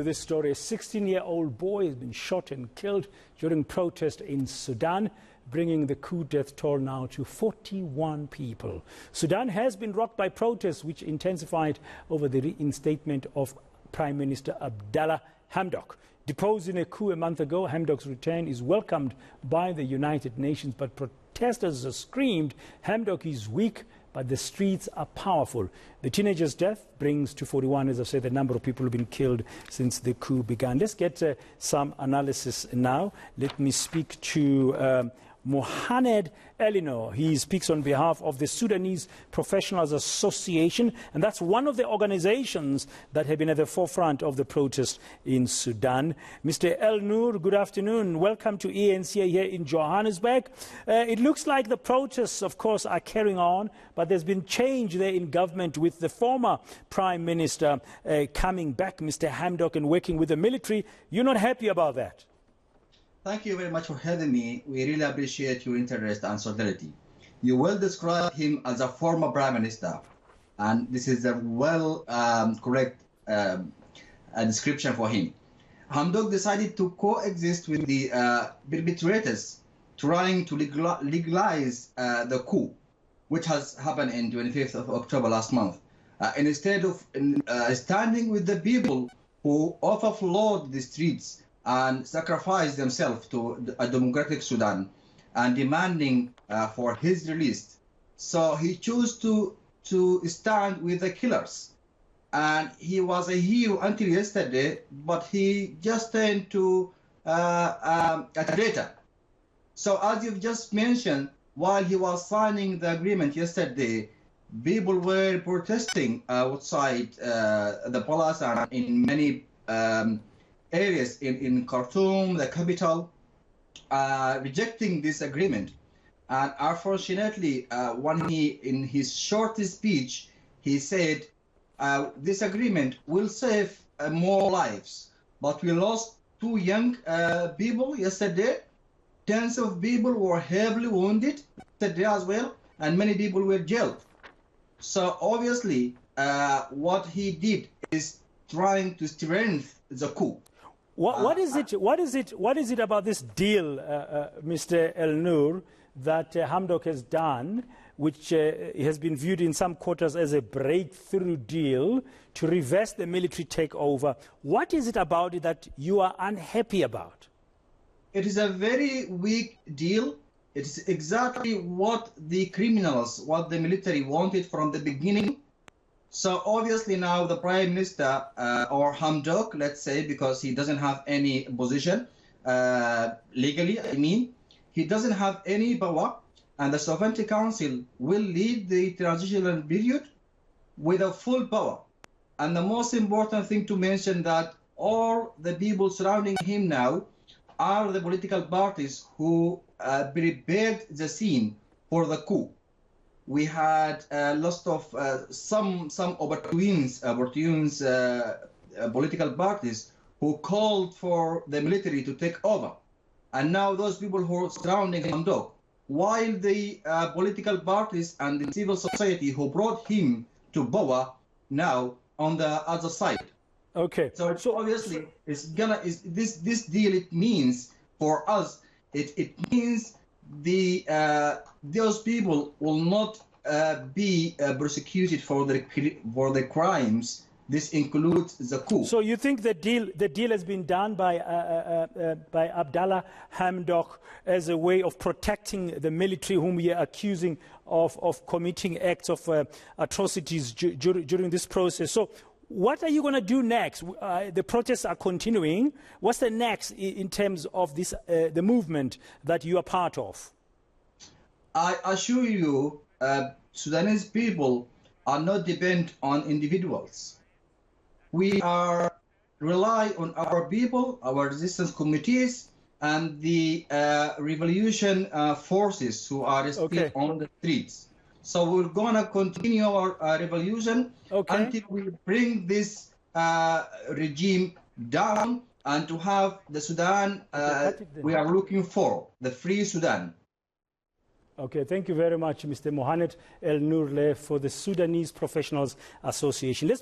This story, a 16-year-old boy has been shot and killed during protest in Sudan, bringing the coup death toll now to 41 people. Sudan has been rocked by protests which intensified over the reinstatement of Prime Minister Abdalla Hamdok. Deposed in a coup a month ago, Hamdok's return is welcomed by the United Nations, but protesters have screamed Hamdok is weak, but the streets are powerful. The teenager's death brings to 41, as I said, the number of people who have been killed since the coup began. Let's get some analysis now. Let me speak to Mohaned Elnour. He speaks on behalf of the Sudanese Professionals Association, and that's one of the organizations that have been at the forefront of the protest in Sudan. Mr. Elnour, good afternoon. Welcome to eNCA here in Johannesburg. It looks like the protests, of course, are carrying on, but there's been change there in government with the former Prime Minister coming back, Mr. Hamdok, and working with the military. You're not happy about that? Thank you very much for having me. We really appreciate your interest and solidarity. You will describe him as a former prime minister, and this is a correct description for him. Hamdok decided to coexist with the perpetrators trying to legalize the coup, which has happened in 25th of October last month. Instead of standing with the people who overflowed the streets and sacrificed themselves to a democratic Sudan and demanding for his release. So he chose to stand with the killers. And he was a hero until yesterday, but he just turned to a traitor. So as you've just mentioned, while he was signing the agreement yesterday, people were protesting outside the palace and in many areas in Khartoum, the capital, rejecting this agreement. And unfortunately, when in his short speech, he said, this agreement will save more lives. But we lost 2 young people yesterday. Tens of people were heavily wounded yesterday as well, and many people were jailed. So obviously, what he did is trying to strengthen the coup. What is it about this deal, Mr. Elnour, that Hamdok has done, which has been viewed in some quarters as a breakthrough deal to reverse the military takeover? What is it about it that you are unhappy about? It is a very weak deal. It's exactly what the criminals, what the military wanted from the beginning. So obviously now the Prime Minister, or Hamdok, let's say, because he doesn't have any position legally, I mean, he doesn't have any power, and the Sovereignty Council will lead the transitional period with a full power. And the most important thing to mention that all the people surrounding him now are the political parties who prepared the scene for the coup. We had lots of some opportunes political parties who called for the military to take over. And now those people who are surrounding Hamdok, while the political parties and the civil society who brought him to power now on the other side. Okay. So obviously this deal, it means for us, it means those people will not be prosecuted for the crimes. This includes the coup. So you think the deal has been done by Abdalla Hamdok as a way of protecting the military, whom we are accusing of committing acts of atrocities during this process? So what are you going to do next? The protests are continuing. What's the next in terms of this the movement that you are part of? I assure you, Sudanese people are not dependent on individuals. We rely on our people, our resistance committees, and the revolution forces who are still on the streets. So we're going to continue our revolution until we bring this regime down and to have the Sudan we are looking for, the free Sudan. Okay, thank you very much, Mr. Mohaned Elnour for the Sudanese Professionals Association. Let's